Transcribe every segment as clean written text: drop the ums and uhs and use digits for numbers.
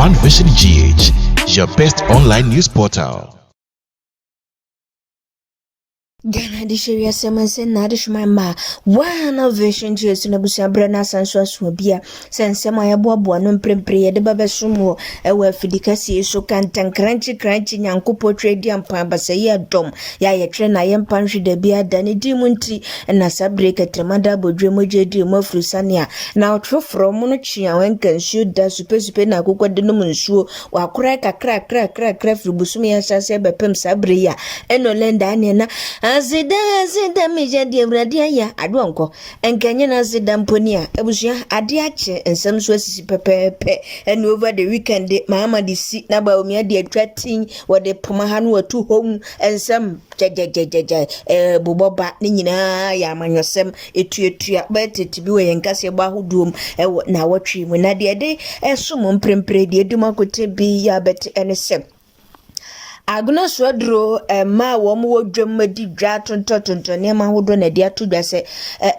One Vision GH, your best online news portal. Ghana di sheria semanse na de shmama One Vision GH na busia brana sanso aso bia sensema ya boaboa no mprempre ye de babesumo ewa afidikasi so kantan kranchi nyankopo trade ampa basayi adom ya ye tre na ye mpanhwe da bia da ne di munti na sabreka tremada bodwe mojedi mo frusania na otrofro mo no chia wenkansu da super na kokode no munsuo wa kra kakra fribusum ya sase bepem sabre ya eno lenda ane na Azida meja di ebradia ya adwonko enkenye na azida mponia ebusia ade ache ensem so asisi pepepe and over the weekend mama di si na ba omi ade atwatin wode poma ha no watu hom ensem jejejeje boboba ni nyina ya amanyosem etuatua betete bi we yenkase gba hodum na watwi mu na de esum mprempre de edumakote bi ya bet enesem Aguna swadro ma wom wodwam di dwa tontonton ne ma hodo na dia to dwa se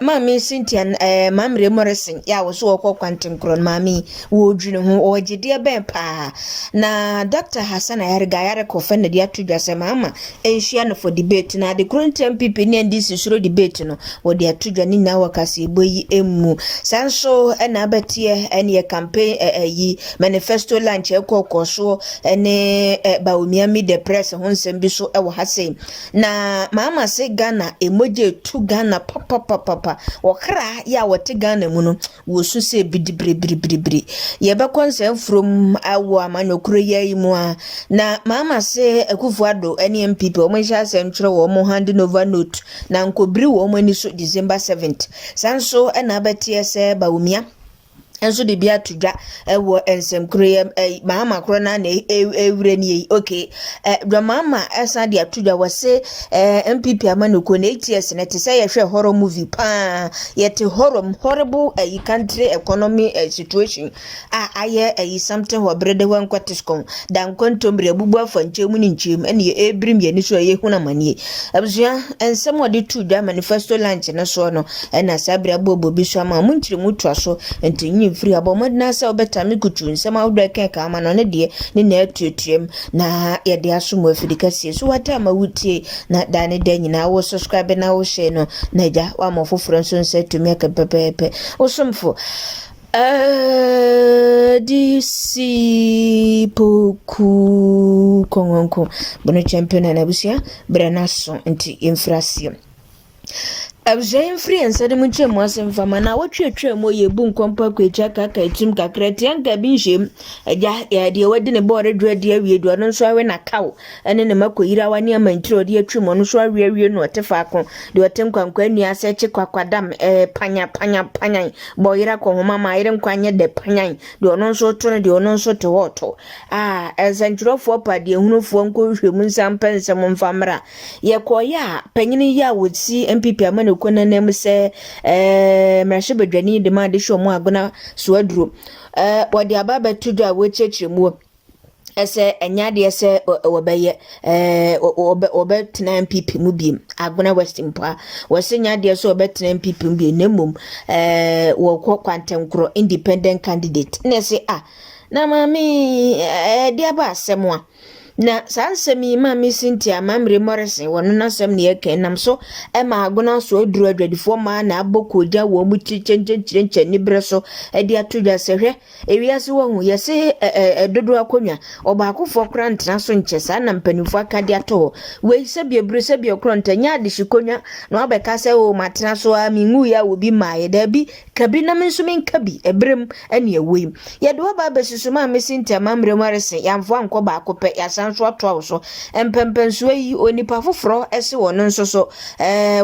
ma me Cynthia mamre Morrison ya wo so wokọ kwantenkron ma me wodwune ho ogide ben pa na Dr. Hassan Ayarga yare ko fa na dia to dwa se mama enhia no for debate na the current MPP ne ndisi suro debate no wo dia to dwa ni na wakase boyi emu sanso na abatie ene campaign yi manifesto launch ekokoso ene baumia mi de press honsem bi so ewo hase na mama se Ghana emoje tu Ghana papa wokra ya wote Ghana mu no wo su se bidibri ye be konsem from awo amanyokro yayi mu a na mama se Akufo-Addo ene MPP o mo sha se ntwere wo mo hand over note na nkobri wo mo ni so December 7th sanso na abatie se baumia enso de bia tudwa ewo ensem kroyem mama kro na ewure ni okay dwa mama esa de atudwa wase MPP amanoko na ATS na te say ye hwe horror movie pa yet horrible country economy situation aye something ho brede wan kwatiskom dan kontombre bubu afanchemu ni nchemu ene ye ebrim ye ni so ye huna manie abusua ensem wode tudwa manifesto launch na so no na sabra bobo bi so ma munchiri mutwa so entinyi free abomod na se obetami kutu nsem awdo kenka ama no ne de ne na atuatuem na ye de asomo afidikasi so wata ma wutie na dane da nyina wo subscribe na wo share no na ja wa mo foforo nso nse tumi aka pepepe osomfo DC poku kongonko bono champion na busia branaso nti inflation Abjain free and said much more sem fama na watwe mo ye bu nkompa kwacha kaka etim kakra tianka bi nhjem ya de wadi ne board dread ya wie do no so awe na kaw ene ne makoyira wani amantiro de atwemo no so awie no otefa ko de otem kwankwa nua ase che kwakwadam panya boyira ko homa ma ire nkwanye de panya de ono so to ne de ono so to woto esanjurofo pa de hunufo nko hwemu nsampensem mfamra ye koya panyini ya wotsi MPP amane kona nem se mrashe bedwani de ma de hwo mu agona so aduro wode ababa tudwa wechechemu ese enyade ese obeye obetena MPP mu biem agona western pa wasenyade ese obetena MPP mu biem nemum wo kwantenkro independent candidate nese na mami de aba asemwa na sansemi mami Cynthia mamre Morrison wono nasem ne yake nam so ma agona so aduru adwadifo ma na abokoja wo mu chichenchenchen ni breso de atudwa sehwe ewiase wo hu yese dodo akonwa obaakofo krantna so nchesa na mpanifo akade ato we sebie brese bie kranta nya de shikonwa na obeka se wo matena so amingu ya obi maaye da bi kabi na menso menkabi ebrem ene ewem ye do ba besusu mami Cynthia mamre Morrison yamfo anko baako pe yasa so atwa so empempenso yi onipa foforo ese wono nso so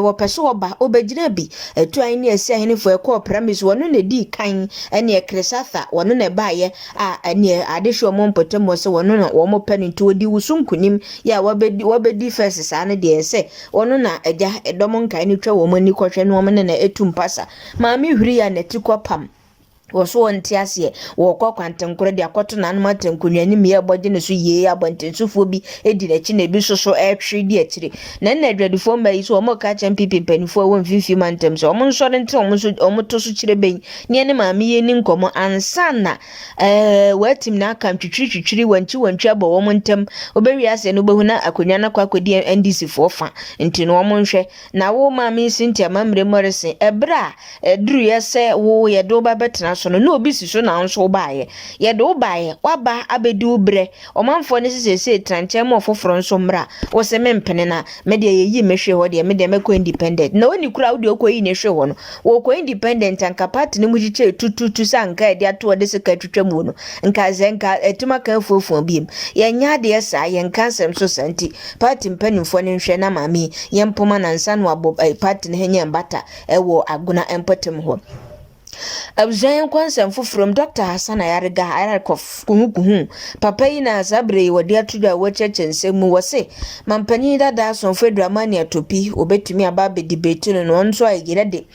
wo pese wo ba obegina bi etu an ne ese ahenefo ekọ premise wono na di kan ene ekresatha wono na baaye ene adehwo mo mpotemo se wono na wo mo pani to di wusunkunim ya wabedi first sa ne de ese wono na eja edomo nkan ni twa wo mani kwohwe no mo na etumpasa maami huri ya netikopam wɔso wɔnte aseɛ wɔkɔ kwantenkoro de akɔto nanom atenkonwa ne mia bɔgye ne so yie abɔntensofoɔ bi edi n'akyi na ebi soso ɛtwe di akyire na adwadufoɔ mba yi so wɔn ka kyɛn pipi mpanyinfoɔ wɔ mfimfini mantam so wɔn nsɔre nte wɔn to so kyerɛ bɛyi ne ne maame yɛ ni nkɔmɔ ansa na wɔatim na aka twitwiri wɔntwi abɔ wɔn ntam obewi ase no behu na akonnwa na kɔ akɔdi NDC foɔ fa nti no wɔn nhwɛ na wo maame Cynthia Mamre Morrison ɛbra ɛduru yɛ sɛ wo yɛ do ba bɛtena so no obi si so na nso baaye ye de baaye waba abedi ubre omanfo ne sesese tranche mo foforo nso mra wo se mempene na me de yeyi mehwe ho de me de meko independent na oni kura wo de okoyi ne hwe ho no wo ko independent anka party ne mugiche tututu sanka de ato de se ka twetwamu no nka zenka etuma kan fofo biem ye nya de esa ye nka nsem so santi party mpanimfo ne hwe na mami ye mpoma na nsa no abo party ne henya mbata ewo aguna empotem ho Abzayan kwansam from Dr. Hassan Ayariga Ayarkof kuhu papa yi na sabre wode atuda wo chechensem wose mampani dada son fedra mania topi obetumi aba be debate no nso ayirede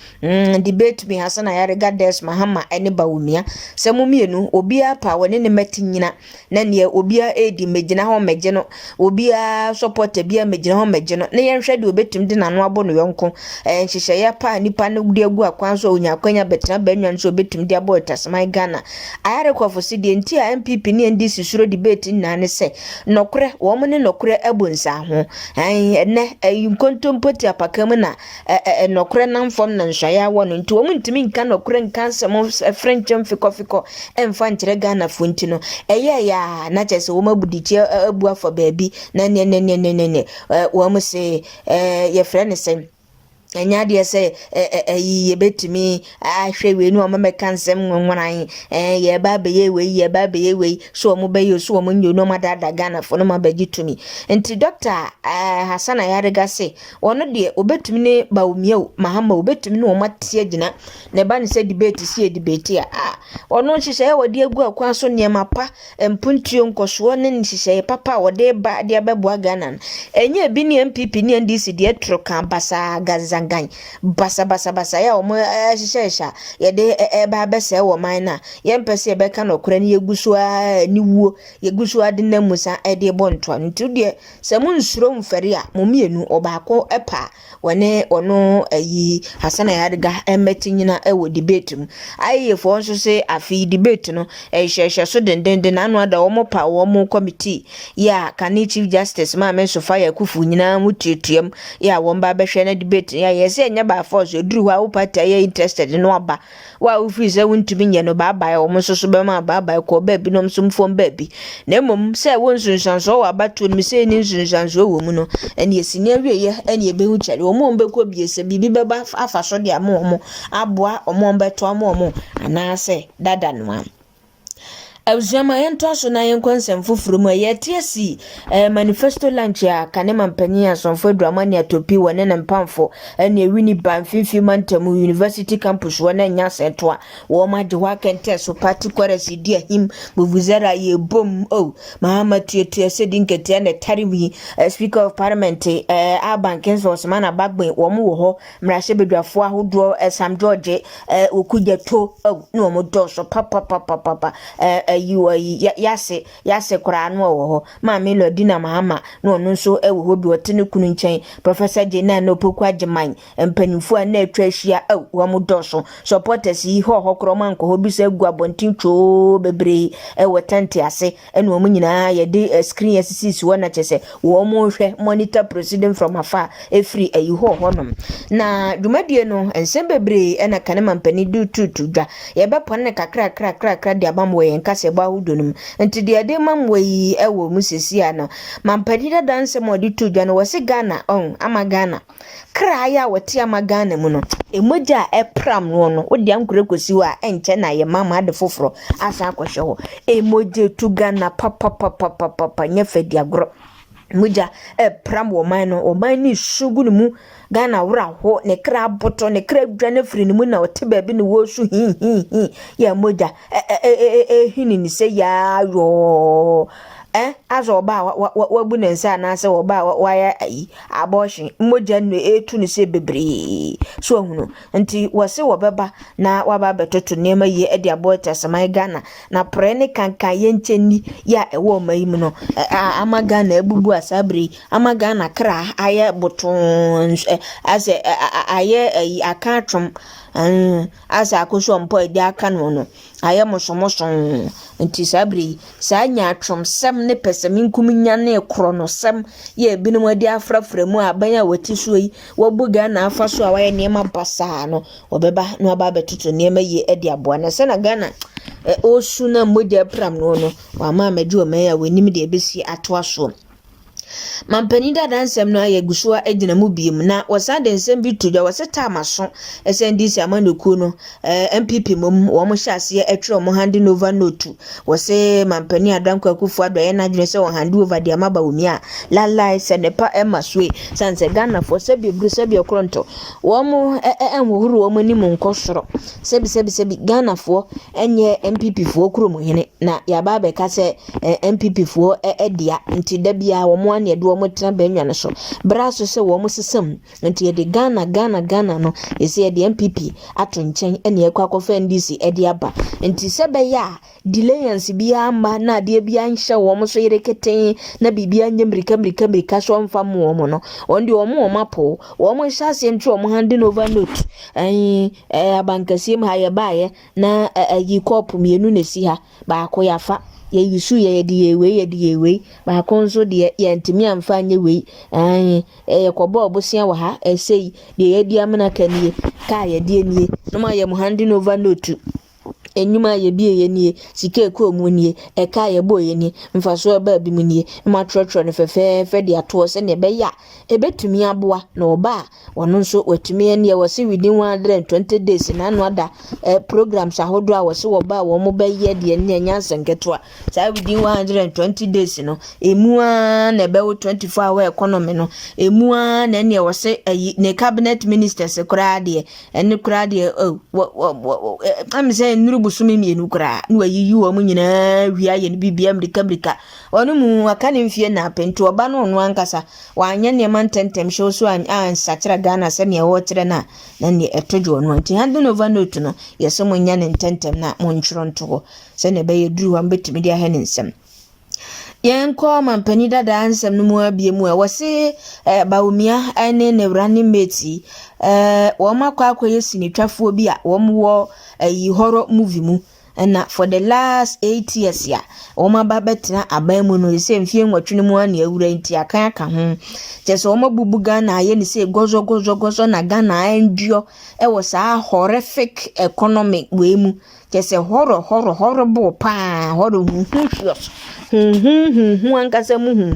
debate mi Hassan Ayariga des mahama ene bawumia semumienu obia pa wone ne matinyina na ne obia edi megina ho megye no obia support bia megina ho megye no ne yenhwe de obetumi de nano abo no yonko nhihye ya pa nipa ne gude agu akwanso onyakwanya betra banwan so betum dia boy tasmai Ghana Ayarkof si de nti a MPP ne NDC suro debate na ne se nokre wo mo ne nokre abonsa ho ene nkontompoti apakam na nokre namfom na nhwaya wo no nti wo mo ntimi nka nokre nka nsem French mfikofiko emfa nkyere Ghana fonti no eye ya na chese wo mabudiche abu afọ baabi na ne wo mo se ye frene se enya de se ye betimi ahwe we no mama nsem nwonan ye ba be ye we so mo be ye so mo nyo no madada Ghana fo no mabagi tumi enti Dr. Hassan Ayariga se wono de obetumi ne bawumia mahama obetumi ne wo matie gina ne ba ne se debate si debate a wono hihye wode agu akwa so niema pa mpuntuo nkoso ne hihye papa wode ba de abeboa Ghana enye bi ne MPP ne NDC de etro kan basa gaza basa ya omo hihye ye de ba bese wo man na ye mpese ye beka no kora ne yeguso ni wuo yeguso ade na musa e de bonto nti de se mu nsuro mfere a momienu obaako epa wone ono Hassan Ayariga emetinyina ewo debate mu ayefo nso se afi debate no hihye so denden na anu ada omo pa omo committee ya kani chief justice ma men so fire kufu nyina mutietuam ya womba behwe na debate ya yese nya ba force oduru wa party ya interested no aba wa office wuntumi nye no ba ba omo so be ma ba ba ko ba bi no msomfom ba bi na emom se wonsunsanso wa batu mi se ni nsunsanso wo mu no ene yesinia wieye ene ebehu kyale omo mbekọ biese bibi beba afaso de amomo aboa omo mbeto amomo anase dada no Awzama yento so na yenkonsem foforo mu yetiasi manifesto launch ya kanema mpanyia sonfo Dramani atopi wone na mpamfo ene wini ban fifi mantam university campus wona nya setwa wo maje wa kente so party chorus dia him buvuzara ye bom mahama tietie sedin kete na tariwi speaker of parliament abankens for semana bagben wo mu wo ho mrahye bedwafo ahodo Sam George okuja to no mo do so papa yase kura no wo ho ma Melody na mahama no no so ewo ho bi otene kunu nchen Professor Jena no poku ageman empanimfu a na atwa hia wo mo doso supporters yi ho kro man ko ho bi se gu abontin cho bebre ewo tante ase eno mo nyina ye de screen assist wona chese wo mo hwe monitor proceeding from afar free ayi ho nom na dwumadie no ensem bebre ena kanema mpani du tutu dwa ye be pon kakra de abamwo ye nkase ba hudunum enti de ade mamwe ewo musisi ana mampani da danse modi tu dwa no wose Ghana ama Ghana kra ya wote ama Ghana mu no emoja epram no wodi ankure kosi wa enche na ye mama ade foforo asa akwhwe ho emoje tu Ghana papa nyefedi agro muja pram wo man no o man ni sugu mu Ghana wura ho ne kra boto ne kra dwane firi ni mu na ote ba bi ne wo su hi ya moja hini ni se ya yo aso oba wabu ne nsa na se oba waya abortion moja no etu ne se bebre so hunu nti wose wobeba na waba betoto nema ye ede abota samai Ghana na prene kankan ye ncheni ya ewo mai mu no ama Ghana ebubu asabri ama Ghana kra aye boton ase aye akatrom asa akoso mpo ede aka no aye mosomoson nti sabri sa nya atrom sem ne pesaminkum nya na ekro no sem ye binum ade afrafra mu abanya wati so yi wobuga na afa so awaye nema basa no obeba no aba betoto nema ye ade aboa na se na Ghana osu na modia pram no wa ma medu o meya wenim de ebesi atoa so mampani da dansem no ayegusoa agina mu biem na wasade nsem bi tudwa waseta amaso SNDC amanoku no MPP mom wo mo hyase etwe mo hand over note wose mampani adanko akufu adoye na dwene se wo hand over de amaba omi a lalai senepa emaswe sanse Ghana for sebi bru sebi okronto wo mo enwohuru wo mo ni mo nkosoro sebi Ghana for enye MPP for okro hene na yaba be ka se MPP for edia nti da bia wo mo ane do mo tena banwa ne so braso se wo mo sesam nti ye de Ghana no ese ye de MPP ato nchen ene ekwakofa NDC ede aba nti sebe ya delayance bia amba na de bia nhye wo mo so yereketen na bibia nyemrika so mfa mo wo mo no ondi wo mo mapo wo mo hyase ntwe wo mo handing over note abankasi m ha ye baaye na yi kopu mienu na si ha ba ko yafa ye yusu ye de yewe ba konso de ye ntimi amfa nye we kobo obosia wa ha sei de ye di amna kanie ka ye de nie no ma ye mo handing over note enyuma ye bie ye nie sike ko mu nie eka ye bo ye nie mfaso ba bi mu nie ma trotro ne fefe de ato se ne be ya ebetumi aboa na oba wono nso watumi ne wose within 120 days na no ada programs ahodo a wose oba wo mo be ye de ne nyansa nketo a sa within 120 days no emua na be 24 hour economy no emua na ne wose ne cabinet ministers kura de ene kura de am say busumi mienu kra no ayiyi wo mu nyina hwia ye ne bibia mrika onu mu aka ne mfie na pento oba no no ankasa wanya ne man tentem show so an sachira Ghana se ne wo tere na ne etojo no nti handle over note no yeso mu nya ne tentem na mo ntworo nto se ne be yeduru wa betimi dia he ne nsem yenko mampani dada ansem no mu abie mu wose baumia ane ne running mate wo makwa akoye sinitwafo bi a wo mo horror movie mu na for the last 8 years ya wo mababetena aban mu no se mfie nwatwene mu ana awura nti akan aka ho tese wo mabubu Ghana aye ne se gozo na Ghana enduo wo saa horrific economic we mu tese horrible pa horror ankasa mu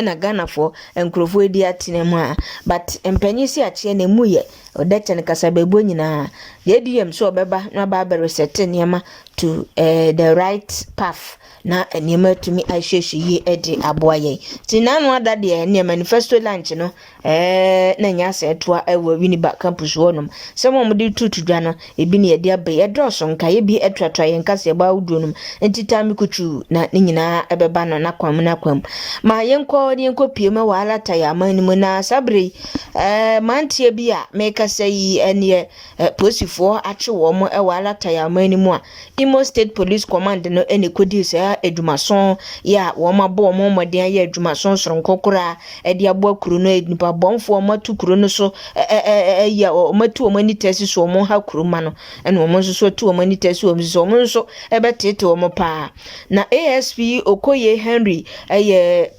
na Ghana for enkrofo edi atene mu a but empanyisi ache na mu ye odechen kasabebo nyina ye diem so obeba na ba reset niema to the right path na niema to me ahyeshi ye edi aboaye tinanu ada de ne manifesto lunch no na nya se toa ewo Winneba campus wonum semo mudi tutudwa no ebi ne edi abe edroso nka ye bi etwatwa ye nkase ba udunum entitami kuchu na nyina ebeba no na kwam ma yenko piema wala taya manimu na sabre mantie bi a meka sei ene posifo ache wo mo wala taya manimu a Imo State Police Command no ene kodi se edumason ya wo mabo mo moden ya edumason soronkokora edi abo akuru no nipa bomfo matu kuro no so ya matu o mani tesi so mo ha kuru ma no ene mo so tu o mani tesi o so mo so ebetete o mo pa na ASP Okoye Henry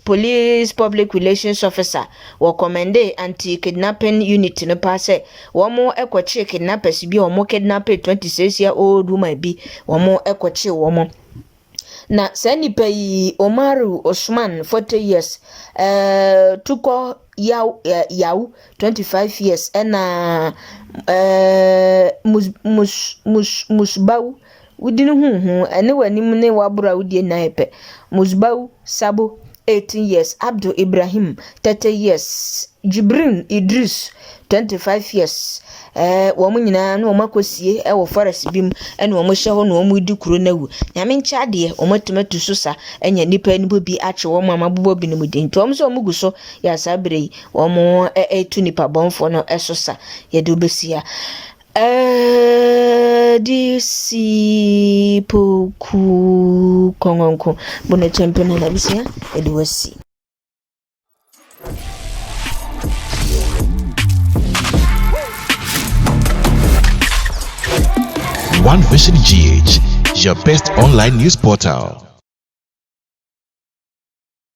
Police Public Relations Officer wo commende anti-kidnapping unit no pass wo mo ekwache kidnappers bi o mo kidnap 26 year old woman bi wo mo ekwache wo mo na sanipa yi Omaru Osman 40 years tuko yaw 25 years ena musbau udinu ene wanim ne wabura udie na epe musbau sabo 18 years, Abdul Ibrahim 30 years, Jibrin Idris 25 years. Woman nyina na omakosie e wo forest bim ene wo hye ho na wo mudi kuro na wu nyame ncha de omatumatu so sa enya nipa ni bo bi ache wo mama bobo bi ni mudi ntom so omugu so ya sabre wo mo tu nipa bonfo no eso sa ye de obesia disi poku kongonko bono champion na bisia e de wasi One Vision GH, your best online news portal.